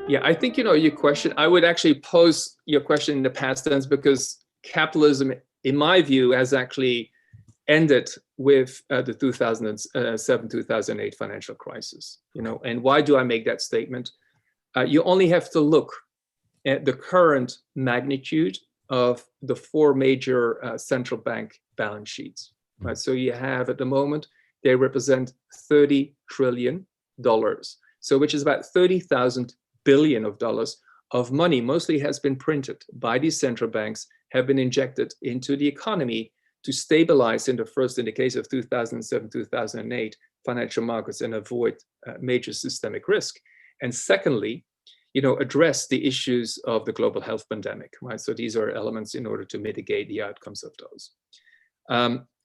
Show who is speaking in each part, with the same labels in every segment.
Speaker 1: Yeah, I think, your question, I would actually pose your question in the past tense because capitalism, in my view, has actually ended with the 2007-2008 financial crisis. And why do I make that statement? You only have to look at the current magnitude of the four major central bank balance sheets. Right? So you have at the moment, they represent $30 trillion. So which is about 30,000 billion of dollars of money mostly has been printed by these central banks, have been injected into the economy to stabilize in the case of 2007-2008 financial markets and avoid major systemic risk. And secondly, address the issues of the global health pandemic, right? So these are elements in order to mitigate the outcomes of those.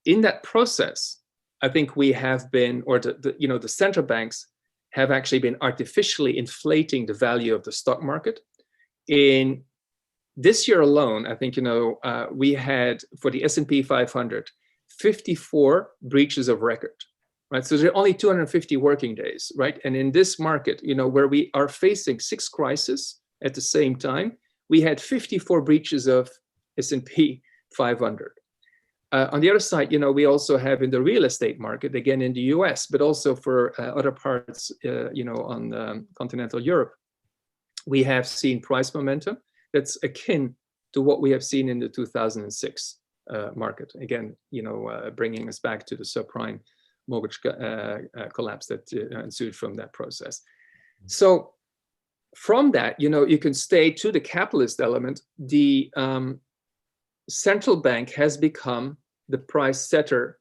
Speaker 1: In that process, I think we have been, or the central banks have actually been artificially inflating the value of the stock market. In this year alone, I think, we had for the S&P 500, 54 breaches of record, right? So there are only 250 working days, right? And in this market, where we are facing 6 crises at the same time, we had 54 breaches of S&P 500. On the other side, we also have in the real estate market, again in the US, but also for other parts, on continental Europe, we have seen price momentum that's akin to what we have seen in the 2006 market. Again, bringing us back to the subprime mortgage collapse that ensued from that process. So from that, you can stay to the capitalist element. The central bank has become the price setter,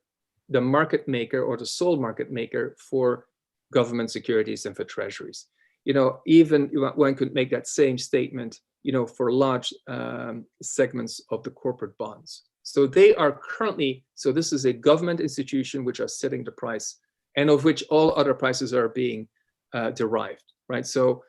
Speaker 1: the market maker or the sole market maker for government securities and for treasuries. Even one could make that same statement, for large segments of the corporate bonds. So they are currently, so this is a government institution which are setting the price and of which all other prices are being derived, right? So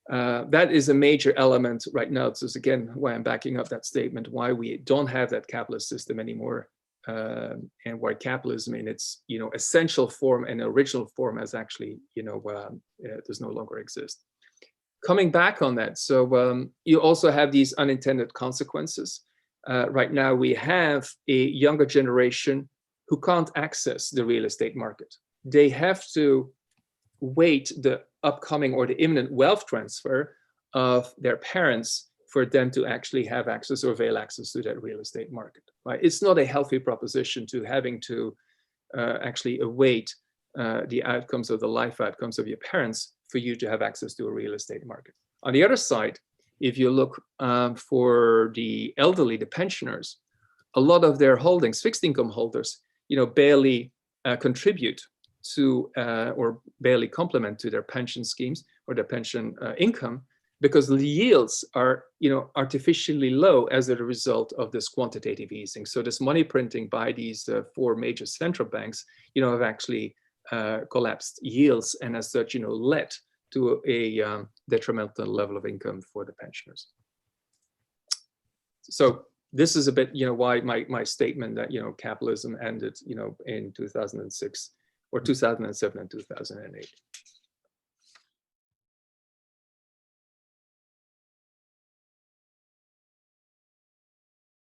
Speaker 1: that is a major element right now. This is again why I'm backing up that statement, why we don't have that capitalist system anymore, and why capitalism in its essential form and original form has actually does no longer exist. Coming back on that, so you also have these unintended consequences. Right now we have a younger generation who can't access the real estate market. They have to wait the upcoming or the imminent wealth transfer of their parents for them to actually have access or avail access to that real estate market, right? It's not a healthy proposition to having to actually await the outcomes of the life outcomes of your parents for you to have access to a real estate market. On the other side, if you look for the elderly, the pensioners, a lot of their holdings, fixed income holders, barely contribute to or barely complement to their pension schemes or their pension income, because the yields are artificially low as a result of this quantitative easing. So this money printing by these 4 major central banks have actually collapsed yields and as such led to a detrimental level of income for the pensioners. So this is a bit why my statement that capitalism ended in 2006 or 2007 and 2008.